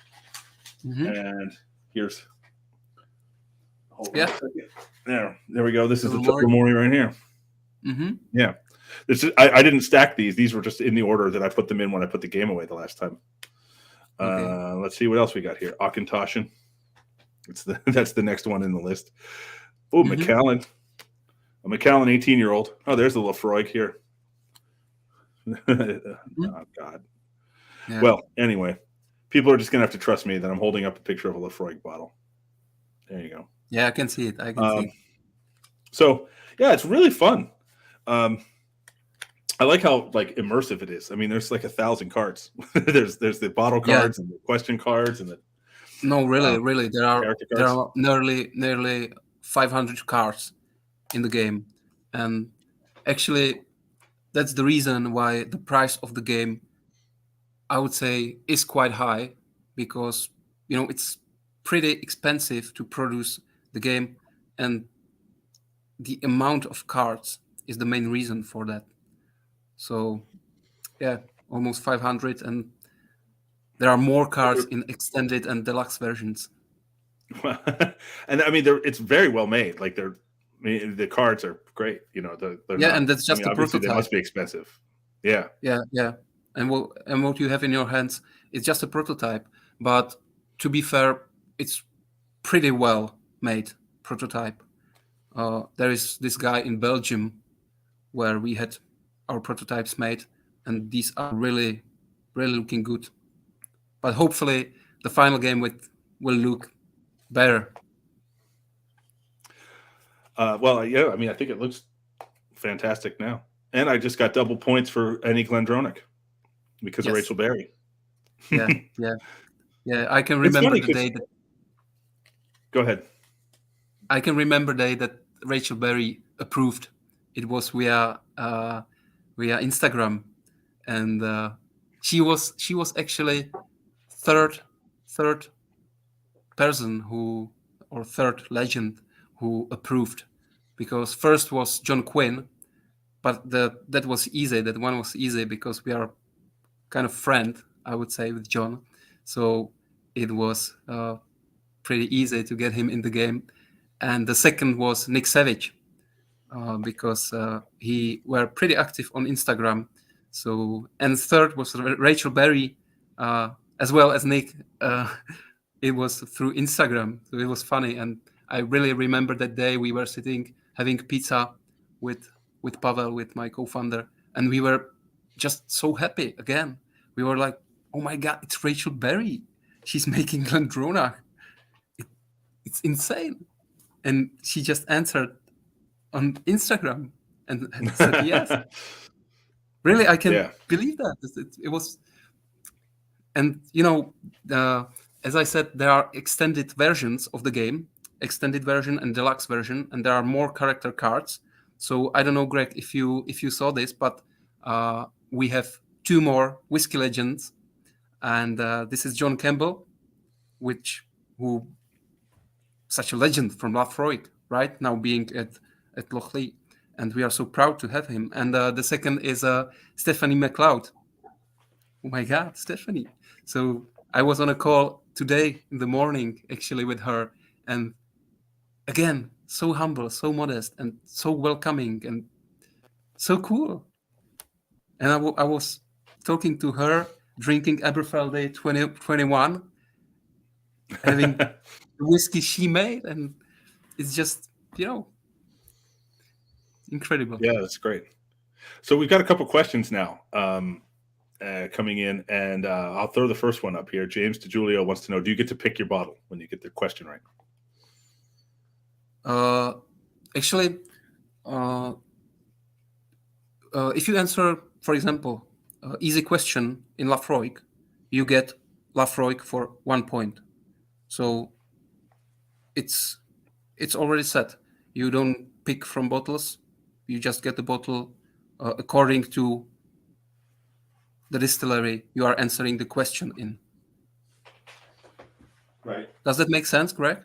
Speaker 2: Hmm.
Speaker 1: And here's hold on a
Speaker 2: Yeah,
Speaker 1: second. There we go. This
Speaker 2: the
Speaker 1: is the
Speaker 2: reward.
Speaker 1: Tobermory right here.
Speaker 2: Hmm.
Speaker 1: Yeah. I didn't stack these. These were just in the order that I put them in when I put the game away the last time.
Speaker 2: Okay.
Speaker 1: Let's see what else we got here. Auchentoshan. That's the next one in the list. Oh,
Speaker 2: Hmm.
Speaker 1: Macallan. A Macallan 18-year-old. Oh, there's the Lafroig here.
Speaker 2: Hmm.
Speaker 1: Oh, God.
Speaker 2: Yeah,
Speaker 1: Well, anyway, people are just going to have to trust me that I'm holding up a picture of a Lafroig bottle. There you go.
Speaker 2: yeah, I can see it. I can see
Speaker 1: Um,
Speaker 2: it.
Speaker 1: so, yeah, it's really fun. Um, I like how like immersive it is. I mean, there's like 1,000 cards. there's the bottle
Speaker 2: Yeah.
Speaker 1: cards and the question cards and the
Speaker 2: No, really,
Speaker 1: um,
Speaker 2: really, there are
Speaker 1: character
Speaker 2: there
Speaker 1: cards.
Speaker 2: are nearly 500 cards in the game, and actually, that's the reason why the price of the game, I would say, is quite high, because it's pretty expensive to produce the game, and the amount of cards is the main reason for that. So yeah, almost 500, and there are more cards in extended and deluxe versions.
Speaker 1: And I mean, it's very well made. Like I mean, the cards are great. They're
Speaker 2: Yeah,
Speaker 1: not.
Speaker 2: and that's
Speaker 1: I
Speaker 2: just
Speaker 1: mean,
Speaker 2: a
Speaker 1: obviously they
Speaker 2: prototype.
Speaker 1: must be expensive. Yeah.
Speaker 2: Yeah, yeah. And what you have in your hands is just a prototype. But to be fair, it's pretty well made prototype. There is this guy in Belgium where we had our prototypes made, and these are really, really looking good. But hopefully, the final game will look better.
Speaker 1: Well, yeah. I mean, I think it looks fantastic now. And I just got double points for any Glendronach because of
Speaker 2: Yes.
Speaker 1: Rachel Berry.
Speaker 2: Yeah. Yeah. Yeah. I can
Speaker 1: It's
Speaker 2: remember
Speaker 1: funny
Speaker 2: the
Speaker 1: because
Speaker 2: day that
Speaker 1: go ahead.
Speaker 2: Rachel Berry approved. It was via Instagram, and she was actually third third person or third legend who approved, because first was John Quinn, but that was easy. That one was easy because we are kind of friend, I would say, with John. So it was pretty easy to get him in the game. And the second was Nick Savage, because he were pretty active on Instagram. So, and third was Rachel Berry, as well as Nick. It was through Instagram, so it was funny. And I really remember that day we were sitting having pizza with Pavel, with my co-founder, and we were just so happy again. We were like, "Oh my God, it's Rachel Berry! She's making Glendronach. It's insane!" And she just answered on Instagram and said yes. Really, I can believe that. It was, and as I said, there are extended versions of the game, extended version and deluxe version, and there are more character cards. So I don't know, Greg, if you saw this, but we have 2 more Whiskey Legends, and this is John Campbell, who such a legend from Laphroaig, right now being at Lochleigh, and we are so proud to have him. And the second is Stephanie McLeod. Oh my God, Stephanie! So I was on a call today in the morning actually with her, and again, so humble, so modest, and so welcoming, and so cool. And I was talking to her, drinking Aberfeldy 2021, having the whiskey she made, and it's just, incredible.
Speaker 1: Yeah, that's great. So we've got a couple questions now coming in, and I'll throw the first one up here. James DeJulio wants to know, do you get to pick your bottle when you get the question right?
Speaker 2: Actually, if you answer, for example, easy question in Laphroaig, you get Laphroaig for 1 point. So it's already set. You don't pick from bottles. You just get the bottle according to the distillery you are answering the question in.
Speaker 1: Right.
Speaker 2: Does that make sense, Greg?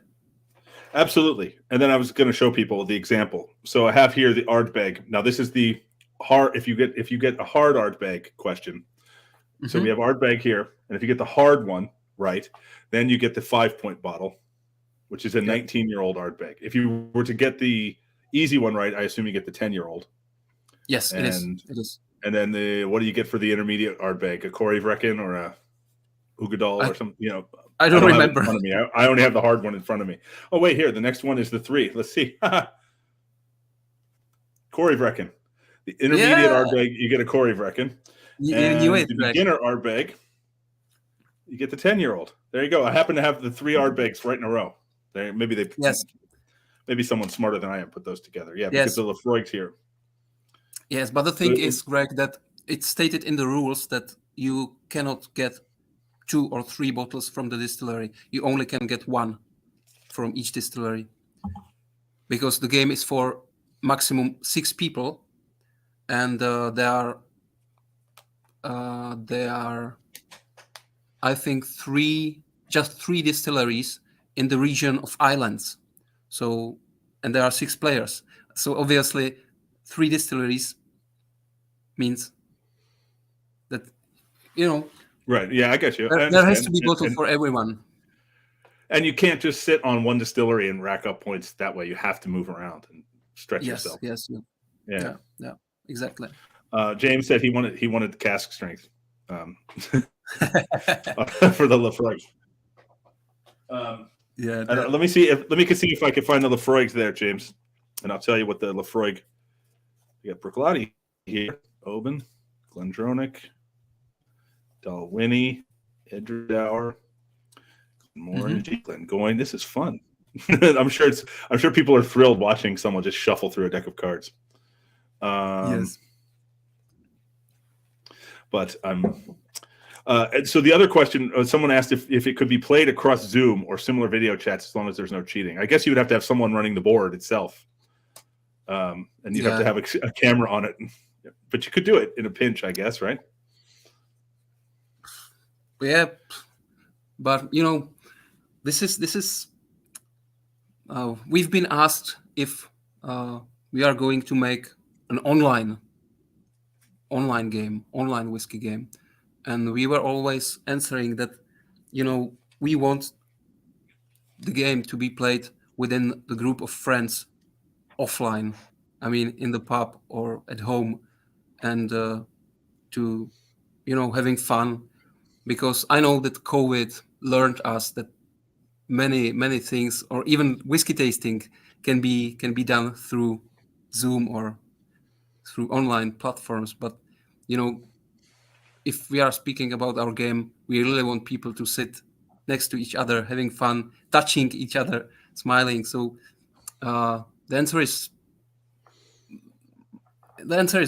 Speaker 1: Absolutely. And then I was going to show people the example. So I have here the Ardbeg. Now this is the hard. If you get a hard Ardbeg question, so we have Ardbeg here, and if you get the hard one right, then you get the 5-point bottle, which is a 19-year-old Ardbeg. If you were to get the easy one right, I assume you get the 10-year-old.
Speaker 2: Yes, it is. It is.
Speaker 1: And then what do you get for the intermediate Ardbeg? A Corey Vrecken or a Ugadal or something?
Speaker 2: I don't remember.
Speaker 1: In front of me. I only have the hard one in front of me. Oh, wait, here. The next one is the 3. Let's see. Corey Vrecken. The intermediate Ardbeg, you get a Corey Vrecken.
Speaker 2: You knew it,
Speaker 1: the beginner Ardbeg, you get the 10-year-old. There you go. I happen to have the 3 Ardbegs right in a row. Maybe someone smarter than I am put those together. Yeah, because the Laphroaig's here.
Speaker 2: Yes, but the thing is, Greg, that it's stated in the rules that you cannot get 2 or 3 bottles from the distillery. You only can get 1 from each distillery, because the game is for maximum 6 people, and there are, I think, 3 distilleries in the region of islands. So, and there are 6 players. So obviously, 3 distilleries means that,
Speaker 1: Right. Yeah, I get you.
Speaker 2: There has to be bottle for everyone.
Speaker 1: And you can't just sit on one distillery and rack up points that way. You have to move around and stretch yourself.
Speaker 2: Yes. Yeah, exactly.
Speaker 1: James said he wanted cask strength for the Laphroaig. Let me see if I can find the Laphroaigs there, James, and I'll tell you what the Laphroaig. You got Bruichladdich here, Oban, Glendronach, Dalwhinnie, Edredour, Glenmorangie, Glengoyne. This is fun. I'm sure people are thrilled watching someone just shuffle through a deck of cards.
Speaker 2: Yes.
Speaker 1: But and so the other question, someone asked if it could be played across Zoom or similar video chats as long as there's no cheating. I guess you would have to have someone running the board itself. And you'd have to have a camera on it. But you could do it in a pinch, I guess, right?
Speaker 2: Yeah. But, this is we've been asked if we are going to make an online game, online whiskey game, and we were always answering that, we want the game to be played within the group of friends offline. I mean, in the pub or at home, and to having fun, because I know that COVID learned us that many things, or even whiskey tasting, can be done through Zoom or through online platforms. But if we are speaking about our game, we really want people to sit next to each other, having fun, touching each other, smiling. So the answer is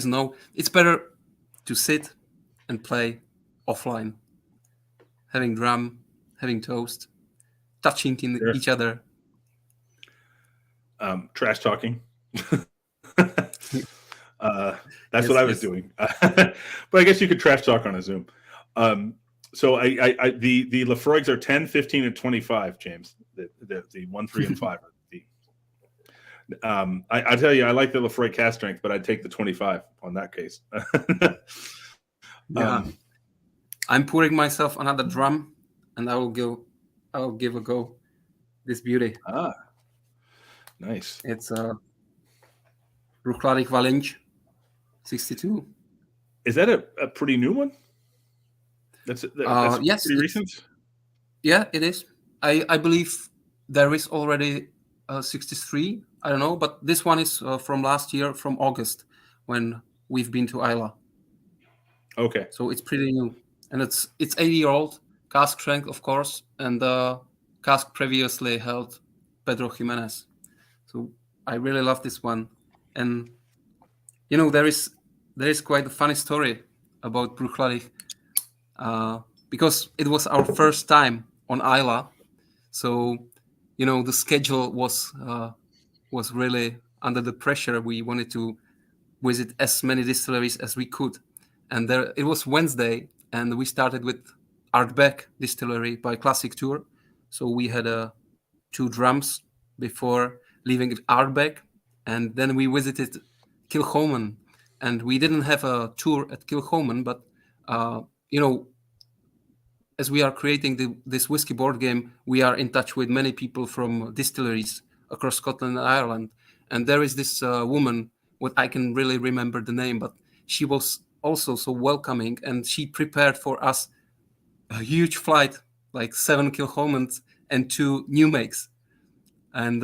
Speaker 2: no. It's better to sit and play offline, having drum, having toast, touching
Speaker 1: Sure.
Speaker 2: each other.
Speaker 1: Trash talking. That's
Speaker 2: Yes,
Speaker 1: what I was
Speaker 2: yes.
Speaker 1: doing. But I guess you could trash talk on a Zoom. So the Lafroigs are 10, 15, and 25, James. The 1, 3, and 5 are I tell you, I like the Lafroig cast strength, but I'd take the 25 on that case.
Speaker 2: Yeah. I'm pouring myself another drum, and I'll give a go. This beauty.
Speaker 1: Nice.
Speaker 2: It's Bruichladdich Valinch 62.
Speaker 1: Is that a pretty new one? That's
Speaker 2: yes,
Speaker 1: pretty recent.
Speaker 2: Yeah, it is. I believe there is already 63. I don't know, but this one is from last year, from August, when we've been to Isla.
Speaker 1: Okay.
Speaker 2: So it's pretty new, and it's 80-year-old cask strength, of course, and cask previously held Pedro Jimenez. So I really love this one, and there is quite a funny story about Bruichladdich, because it was our first time on Isla. So the schedule was really under the pressure. We wanted to visit as many distilleries as we could, and it was Wednesday, and we started with Ardbeg Distillery by Classic Tour. So we had 2 drums before leaving Ardbeg, and then we visited Kilchoman, and we didn't have a tour at Kilchoman, but as we are creating this whiskey board game, we are in touch with many people from distilleries across Scotland and Ireland. And there is this woman, what I can really remember the name, but she was also so welcoming, and she prepared for us a huge flight, like 7 Kilchomans and 2 new makes. And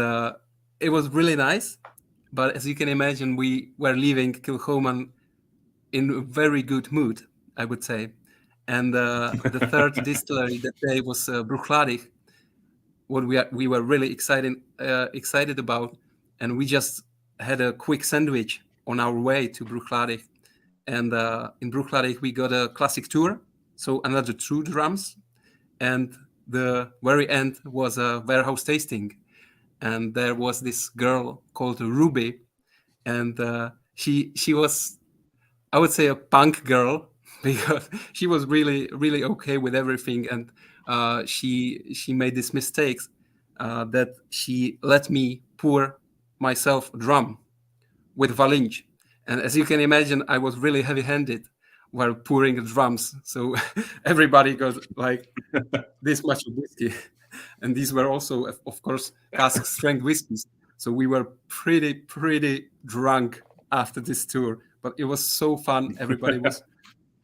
Speaker 2: it was really nice. But as you can imagine, we were leaving Kilchoman in a very good mood, I would say. And the third distillery that day was Bruichladdich, what we were really excited about, and we just had a quick sandwich on our way to Bruichladdich. And in Bruichladdich we got a classic tour, so another 2 drums, and the very end was a warehouse tasting, and there was this girl called Ruby, and she was, I would say, a punk girl, because she was really, really okay with everything, and she made these mistakes that she let me pour myself a drum with Valinch, and as you can imagine, I was really heavy-handed while pouring the drums, so everybody got like this much of whiskey, and these were also, of course, cask strength whiskeys. So we were pretty drunk after this tour, but it was so fun. Everybody was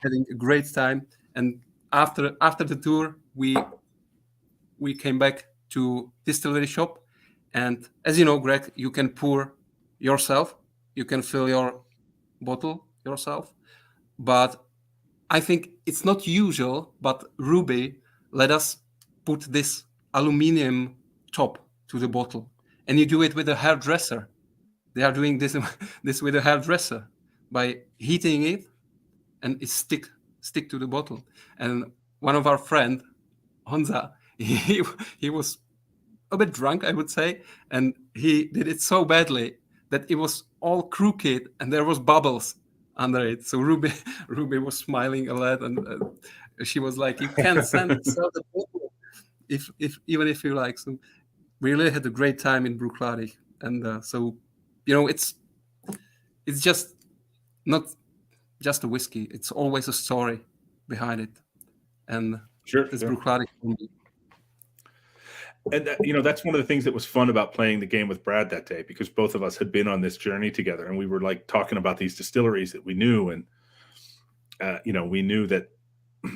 Speaker 2: having a great time, and after the tour, we came back to distillery shop, and as you know, Greg, you can pour yourself, you can fill your bottle yourself, but I think it's not usual. But Ruby let us put this aluminium top to the bottle, and you do it with a hairdresser. They are doing this this with a hairdresser by heating it, and it stick to the bottle. And one of our friend, Honza, he was a bit drunk, I would say, and he did it so badly that it was all crooked and there was bubbles under it. So Ruby was smiling a lot, and she was like, "You can't sell the bottle if even if you like. So we really had a great time in Bruichladdich, and so it's just not just a whiskey. It's always a story behind it, and
Speaker 1: Sure.
Speaker 2: that's
Speaker 1: Yeah.
Speaker 2: Bruichladdich for me.
Speaker 1: And that's one of the things that was fun about playing the game with Brad that day, because both of us had been on this journey together, and we were like talking about these distilleries that we knew, and we knew that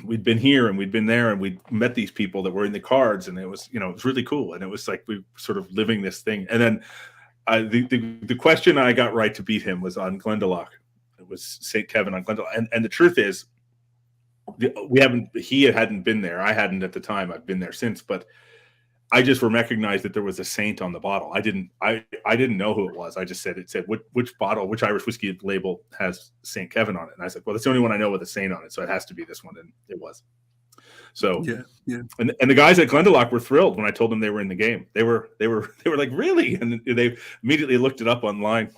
Speaker 1: we'd been here and we'd been there, and we'd met these people that were in the cards, and it was it was really cool, and it was like we were sort of living this thing. And then the question I got right to beat him was on Glendalough. It was St. Kevin on Glendalough, and the truth is, he hadn't been there. I hadn't at the time. I've been there since, but I just recognized that there was a saint on the bottle. I didn't know who it was. I just said, which bottle, which Irish whiskey label has St. Kevin on it? And I said, well, that's the only one I know with a saint on it, so it has to be this one. And it was. So
Speaker 2: yeah.
Speaker 1: And the guys at Glendalough were thrilled when I told them they were in the game. They were like, really? And they immediately looked it up online,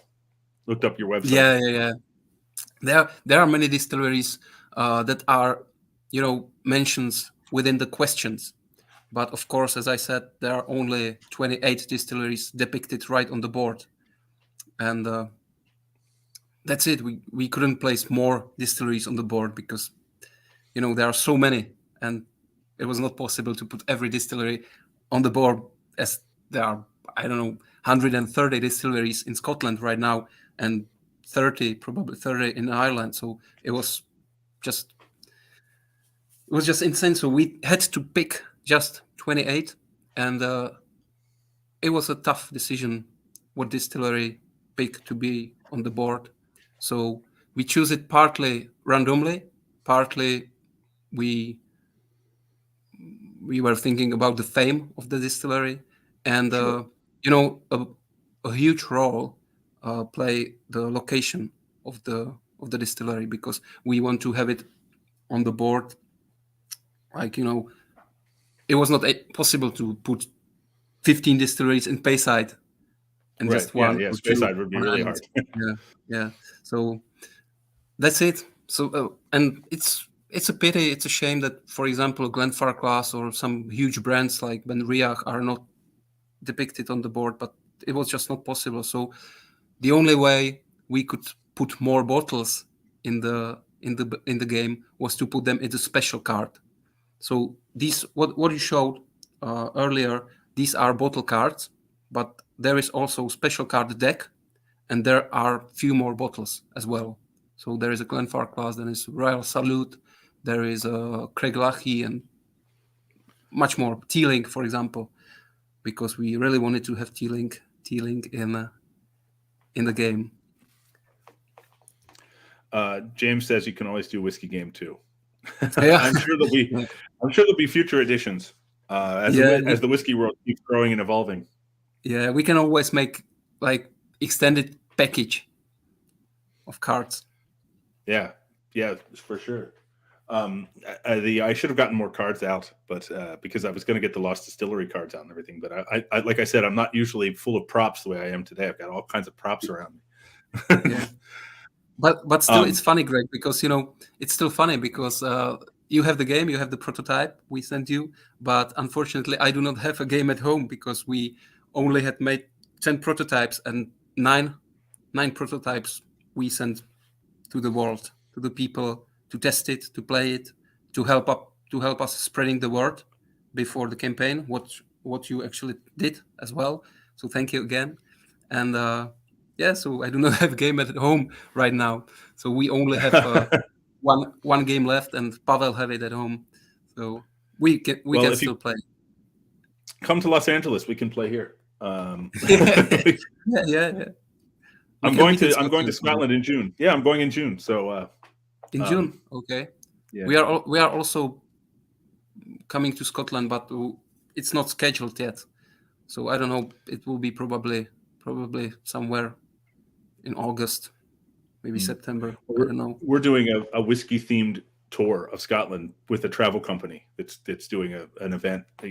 Speaker 1: looked up your website.
Speaker 2: Yeah. There are many distilleries that are mentions within the questions. But of course, as I said, there are only 28 distilleries depicted right on the board. And that's it. We couldn't place more distilleries on the board because, there are so many. And it was not possible to put every distillery on the board, as there are, 130 distilleries in Scotland right now and probably 30 in Ireland. So it was just insane. So we had to pick just 28, and it was a tough decision what distillery pick to be on the board. So we choose it partly randomly, partly we were thinking about the fame of the distillery, and
Speaker 1: Sure.
Speaker 2: a huge role play the location of the distillery, because we want to have it on the board. Like it was not possible to put 15 distilleries in Payside and
Speaker 1: Right.
Speaker 2: just one.
Speaker 1: Yeah.
Speaker 2: Or
Speaker 1: Payside
Speaker 2: two
Speaker 1: would be
Speaker 2: on
Speaker 1: really
Speaker 2: Islands.
Speaker 1: hard.
Speaker 2: Yeah. So that's it. So and it's a pity. It's a shame that, for example, Glenfarclas or some huge brands like Ben Riach are not depicted on the board, but it was just not possible. So the only way we could put more bottles in the game was to put them in the special card. So these, what you showed earlier, these are bottle cards, but there is also special card deck, and there are few more bottles as well. So there is a Glenfarclas, there is Royal Salute, there is a Craiglachie, and much more. Teeling, for example, because we really wanted to have Teeling in the game.
Speaker 1: James says you can always do whiskey game too.
Speaker 2: Yeah.
Speaker 1: I'm sure there'll be future editions as the whiskey world keeps growing and evolving.
Speaker 2: Yeah, we can always make like extended package of cards.
Speaker 1: Yeah, for sure. I should have gotten more cards out, but because I was going to get the Lost Distillery cards out and everything. But I like I said, I'm not usually full of props the way I am today. I've got all kinds of props around me.
Speaker 2: Yeah. But still, it's funny, Greg, because it's still funny because you have the game, you have the prototype we sent you, but unfortunately, I do not have a game at home because we only had made 10 prototypes, and nine prototypes we sent to the world, to the people, to test it, to play it, to help us spreading the word before the campaign. What you actually did as well. So thank you again, and. So I do not have a game at home right now. So we only have one game left, and Pavel have it at home. So we can still play.
Speaker 1: Come to Los Angeles. We can play here.
Speaker 2: Yeah.
Speaker 1: I'm going to Scotland in June. Yeah, I'm going in June. So
Speaker 2: in June, okay.
Speaker 1: Yeah.
Speaker 2: We are also coming to Scotland, but it's not scheduled yet. So I don't know. It will be probably somewhere in August, maybe September. I don't know.
Speaker 1: We're doing a whiskey themed tour of Scotland with a travel company that's doing an event. My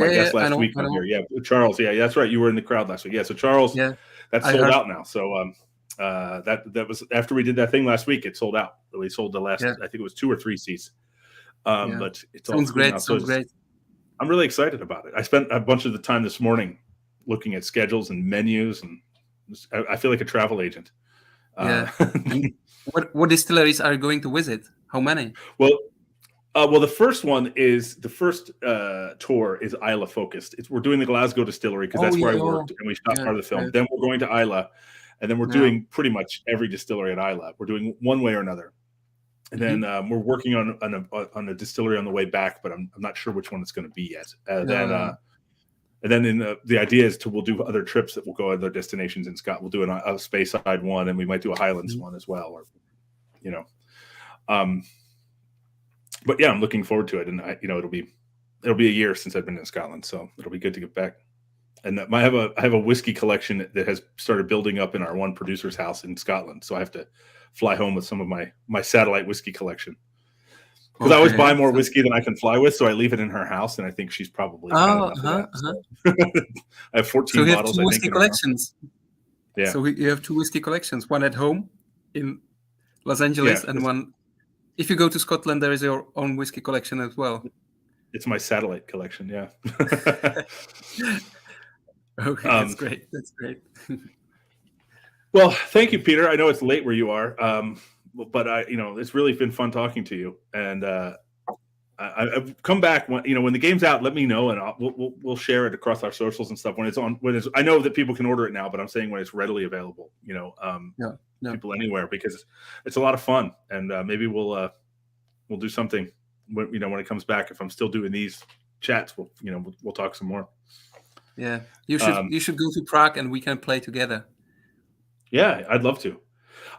Speaker 1: guest last week on here. Yeah, Charles. Yeah, that's right. You were in the crowd last week. Yeah, so Charles. Yeah, that's sold out now. So that was after we did that thing last week. It sold out. We sold the last. I think it was 2 or 3 seats. But it's
Speaker 2: sounds great. Sounds great.
Speaker 1: I'm really excited about it. I spent a bunch of the time this morning looking at schedules and menus, and I feel like a travel agent.
Speaker 2: Yeah. And what distilleries are you going to visit? How many?
Speaker 1: Well, the first one is the first tour is Isla focused. We're doing the Glasgow distillery because
Speaker 2: Oh,
Speaker 1: that's where I
Speaker 2: yeah. Oh,
Speaker 1: worked and we shot
Speaker 2: yeah.
Speaker 1: part of the film.
Speaker 2: Yes.
Speaker 1: Then we're going to Isla, and then we're
Speaker 2: Yeah.
Speaker 1: doing pretty much every distillery at Isla. We're doing one way or another, and then we're working on a distillery on the way back, but I'm not sure which one it's going to be yet. And then the idea is we'll do other trips that will go other destinations in Scotland. We'll do a Speyside one, and we might do a Highlands one as well, or But yeah, I'm looking forward to it, and it'll be a year since I've been in Scotland, so it'll be good to get back. And I have a whiskey collection that has started building up in our one producer's house in Scotland, so I have to fly home with some of my satellite whiskey collection. Because I always buy more whiskey than I can fly with, so I leave it in her house, and I think she's probably had enough of that. So. I have 14 bottles.
Speaker 2: So you have two whiskey collections.
Speaker 1: Yeah.
Speaker 2: So you have two whiskey collections: one at home in Los Angeles, and one. If you go to Scotland, there is your own whiskey collection as well.
Speaker 1: It's my satellite collection. Yeah.
Speaker 2: Okay, that's great. That's great.
Speaker 1: Well, thank you, Peter. I know it's late where you are. But it's really been fun talking to you, and I've come back when the game's out. Let me know, and we'll share it across our socials and stuff when it's on. I know that people can order it now, but I'm saying when it's readily available. People anywhere, because it's a lot of fun, and maybe we'll do something when it comes back. If I'm still doing these chats, we'll talk some more.
Speaker 2: Yeah, you should go to Prague and we can play together.
Speaker 1: Yeah, I'd love to.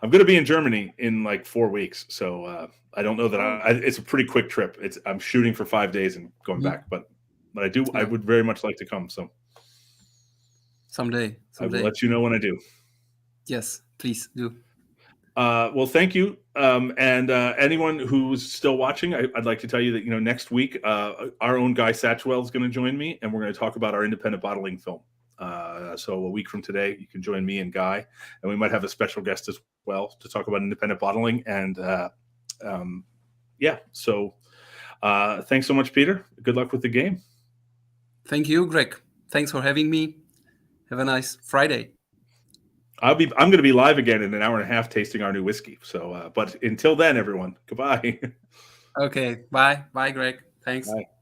Speaker 1: I'm going to be in Germany in like 4 weeks, so I don't know that it's a pretty quick trip. I'm shooting for 5 days and going back, but I do. Yeah. I would very much like to come. So
Speaker 2: someday.
Speaker 1: I will let you know when I do.
Speaker 2: Yes, please do.
Speaker 1: Well, thank you, and anyone who's still watching, I'd like to tell you that next week our own Guy Satchwell is going to join me, and we're going to talk about our independent bottling film. So a week from today, you can join me and Guy, and we might have a special guest as well to talk about independent bottling. And so thanks so much, Peter. Good luck with the game.
Speaker 2: Thank you, Greg. Thanks for having me. Have a nice Friday.
Speaker 1: I'm going to be live again in an hour and a half tasting our new whiskey. So, but until then, everyone, goodbye.
Speaker 2: Okay, bye, Greg. Thanks.
Speaker 1: Bye.